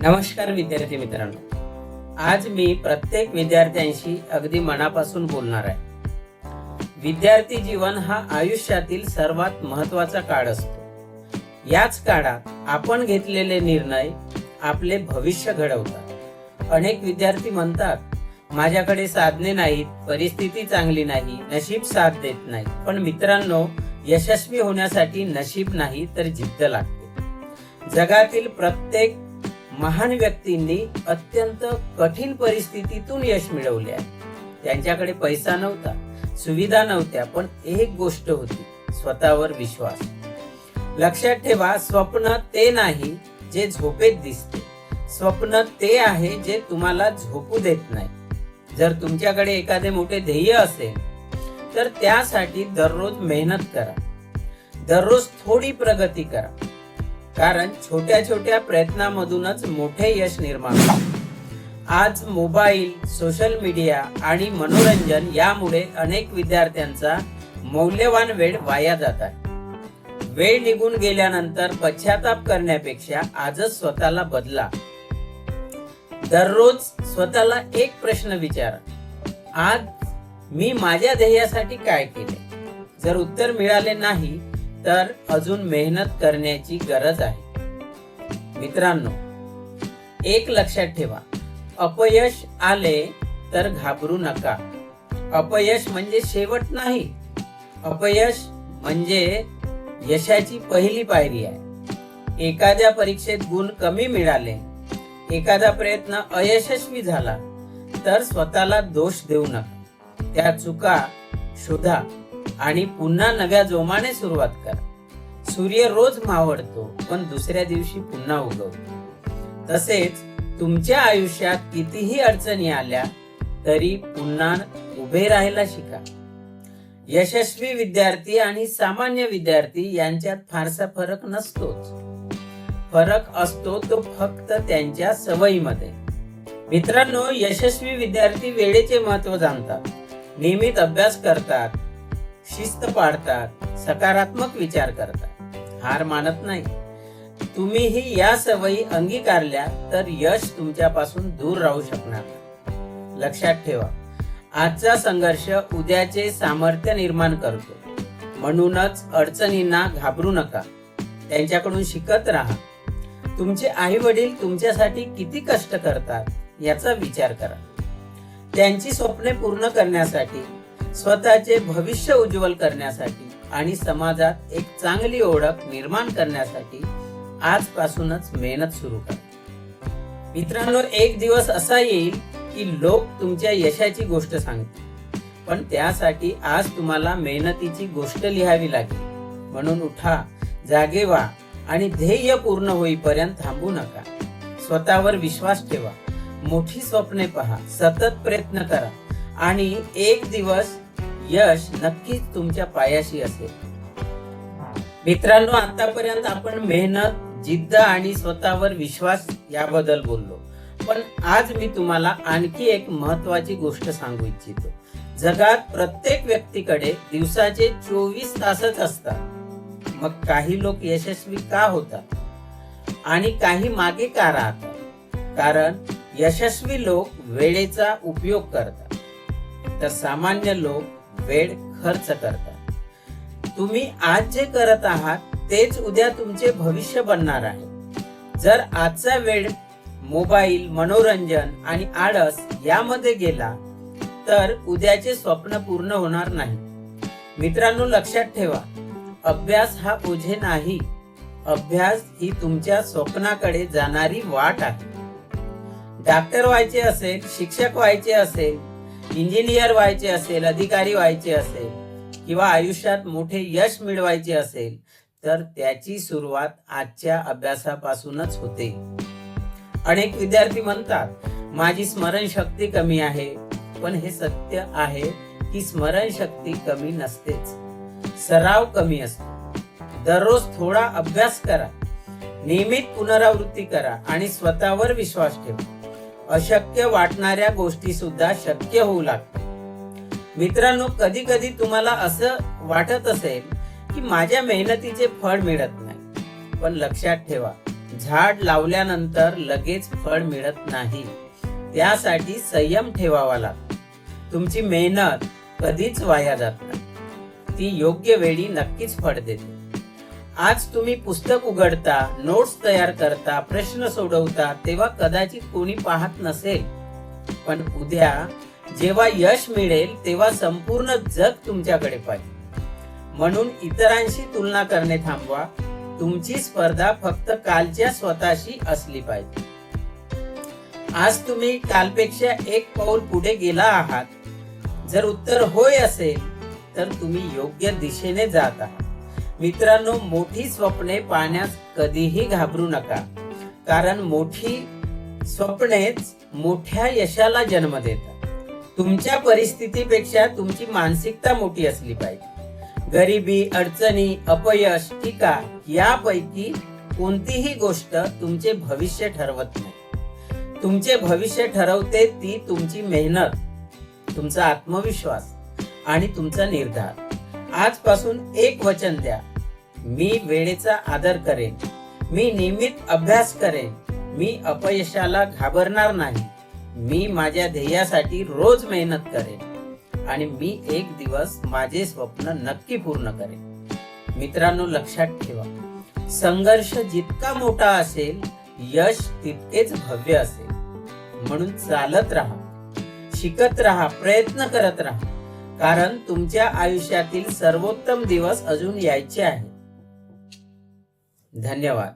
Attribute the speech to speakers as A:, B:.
A: नमस्कार विद्यार्थी मित्रांनो, आज मी प्रत्येक विद्यार्थ्यांशी अगदी मनापासून बोलणार आहे। विद्यार्थी जीवन हा आयुष्यातील सर्वात महत्त्वाचा काळ असतो। याच काळात आपण घेतलेले निर्णय आपले भविष्य घडवतात। अनेक विद्यार्थी म्हणतात, माझ्याकडे साधने नाहीत, परिस्थिती चांगली नाही, नशीब साथ देत नाही। पण मित्रांनो, यशस्वी होण्यासाठी नशीब नाही तर जिद्द लागते। जगातील प्रत्येक महान व्यक्तींनी अत्यंत कठीण परिस्थितीतून यश मिळवले आहे। त्यांच्याकडे पैसा नव्हता, सुविधा नव्हत्या, पण एक गोष्ट होती, स्वतःवर विश्वास। लक्षात ठेवा, स्वप्न ते नाही जे झोपेत दिसते, स्वप्न ते आहे जे तुम्हाला झोपू देत नाही। जर तुमच्याकडे एखादे मोठे ध्येय असेल तर त्यासाठी दररोज मेहनत करा, दररोज थोडी प्रगती करा, कारण छोट्या छोट्या प्रयत्नांमधूनच मोठे यश निर्माण होते। आज मोबाईल, सोशल मीडिया आणि मनोरंजन यामुळे अनेक विद्यार्थ्यांचा मौल्यवान वेळ वाया जात आहे। वेळ निघून गेल्यानंतर पश्चाताप करण्यापेक्षा आजच स्वतःला बदला। दररोज स्वतःला एक प्रश्न विचारा, आज मी माझ्या ध्येयासाठी काय केले? जर उत्तर मिळाले नाही तर अजून मेहनत करण्याची गरज आहे। मित्रांनो, एक लक्षात ठेवा, अपयश आले तर घाबरू नका। अपयश म्हणजे शेवट नाही, अपयश म्हणजे यशाची पहिली पायरी आहे। एखाद्या परीक्षेत गुण कमी मिळाले, एखादा प्रयत्न अयशस्वी झाला तर स्वतःला दोष देऊ नका। त्या चुका शोधा आणि पुन्हा नव्या जोमाने सुरुवात करा। सूर्य रोज मावळतो, पण दुसऱ्या दिवशी पुन्हा उगवतो। तसेच तुमच्या आयुष्यात कितीही अडचणी आल्या तरी पुन्हा उभे राहायला शिका। यशस्वी विद्यार्थी आणि सामान्य विद्यार्थी यांच्यात फारसा फरक नसतोच, फरक असतो तो फक्त त्यांच्या सवयीमध्ये। मित्रांनो, यशस्वी विद्यार्थी वेळेचे महत्त्व जाणतात, नियमित अभ्यास करतात, शिस्त पाळतात, सकारात्मक विचार करतात, हार मानत नाही। तुम्हीही या सवयी अंगीकारल्या तर यश तुमच्यापासून दूर राहू शकणार नाही। लक्षात ठेवा, आजचा संघर्ष उद्याचे सामर्थ्य निर्माण करतो। म्हणूनच अडचणींना घाबरू नका, त्यांच्याकडून शिकत राहा। तुमचे आई वडील तुमच्यासाठी किती कष्ट करतात याचा विचार करा। त्यांची स्वप्ने पूर्ण करण्यासाठी, स्वतःचे भविष्य उज्ज्वल करण्यासाठी आणि समाजात एक चांगली ओळख निर्माण करण्यासाठी आजपासूनच मेहनत सुरू करा। मित्रांनो, एक दिवस असा येईल की लोक तुमच्या यशाची गोष्ट सांगतील, पण त्यासाठी आज तुम्हाला मेहनतीची गोष्ट लिहावी लागेल। म्हणून उठा, जागे व्हा आणि ध्येय पूर्ण होईपर्यंत थांबू नका। स्वतःवर विश्वास ठेवा, मोठी स्वप्ने पहा, सतत प्रयत्न करा आणि एक दिवस यश नक्कीच तुमच्या पायाशी असेल। मित्रांनो, आतापर्यंत आपण मेहनत, जिद्द आणि स्वतःवर विश्वास याबद्दल बोललो, पण आज मी तुम्हाला आणखी एक महत्त्वाची गोष्ट सांगू इच्छितो। जगात प्रत्येक व्यक्तीकडे दिवसाचे 24 तासच असतात। मग काही लोक यशस्वी का होतात आणि काही मागे का राहतात? कारण यशस्वी लोक वेळेचा उपयोग करतात, तर सामान्य लोक वेळ खर्च करतात। तुम्ही आज जे करत आहात तेच उद्या तुमचे भविष्य बनणार आहे। जर आजचा वेळ मोबाईल, मनोरंजन आणि आळस यामध्ये गेला तर उद्याचे स्वप्न पूर्ण होणार नाही। मित्रांनो, लक्षात ठेवा, अभ्यास हा ओझे नाही, अभ्यास ही तुमच्या स्वप्नाकडे जाणारी वाट आहे। डॉक्टर व्हायचे असेल, शिक्षक व्हायचे असेल, इंजिनियर व्हायचे असेल, अधिकारी व्हायचे असेल किंवा आयुष्यात मोठे यश मिळवायचे असेल तर त्याची सुरुवात आजच्या अभ्यासापासूनच होते। अनेक विद्यार्थी म्हणतात, माझी स्मरणशक्ती कमी आहे, पण हे सत्य आहे की स्मरणशक्ती कमी नसतेच, सराव कमी असतो। दररोज थोडा अभ्यास करा, नियमित पुनरावृत्ती करा आणि स्वतःवर विश्वास ठेवा। अशक्य वाटणाऱ्या गोष्टी सुद्धा शक्य होऊ लागतात। मित्रांनो, कधी कधी तुम्हाला असं वाटत असेल की माझ्या मेहनतीचे फळ मिळत नाही, पण लक्षात ठेवा, झाड लावल्यानंतर लगेच फळ मिळत नाही. त्यासाठी संयम ठेवावा लागतो. तुमची मेहनत कधीच वाया जात नाही. ती योग्य वेळी नक्कीच फळ देते. आज तुम्ही पुस्तक उघडता, नोट्स तयार करता, प्रश्न सोडवता, तेव्हा कदाचित कोणी पाहत नसेल. पण उद्या जेव्हा यश मिळेल तेव्हा संपूर्ण जग तुमच्याकडे पाहिजे. म्हणून इतरांशी तुलना करणे थांबवा. तुमची स्पर्धा फक्त कालच्या स्वतःशी असली पाहिजे. आज तुम्ही कालपेक्षा एक पाऊल पुढे गेला आहात. जर उत्तर होय असेल तर तुम्ही योग्य दिशेने जात आहात. मित्रांनो, मोठी स्वप्ने पाहण्यास कधीही घाबरू नका, कारण मोठी स्वप्नेच मोठ्या यशाला जन्म देतात. तुमच्या परिस्थितीपेक्षा तुमची मानसिकता मोठी असली पाहिजे. गरिबी, अडचणी, अपयश, टीका यापैकी कोणतीही गोष्ट तुमचे भविष्य ठरवत नाही. तुमचे भविष्य ठरवते ती तुमची मेहनत, तुमचा आत्मविश्वास आणि तुमचा निर्धार. आजपासून एक वचन द्या. मी वेळेचा आदर करेन. मी नियमित अभ्यास करेन. मी अपयशाला घाबरणार नाही. मी माझ्या ध्येयासाठी रोज मेहनत करेन आणि मी एक दिवस माझे स्वप्न नक्की पूर्ण करेन. मित्रांनो, लक्षात ठेवा, संघर्ष जितका मोठा असेल, यश तितकेच भव्य असेल. म्हणून चालत राहा, शिकत राहा, प्रयत्न करत राहा, कारण तुमच्या आयुष्यातील सर्वोत्तम दिवस अजून यायचे आहे. धन्यवाद.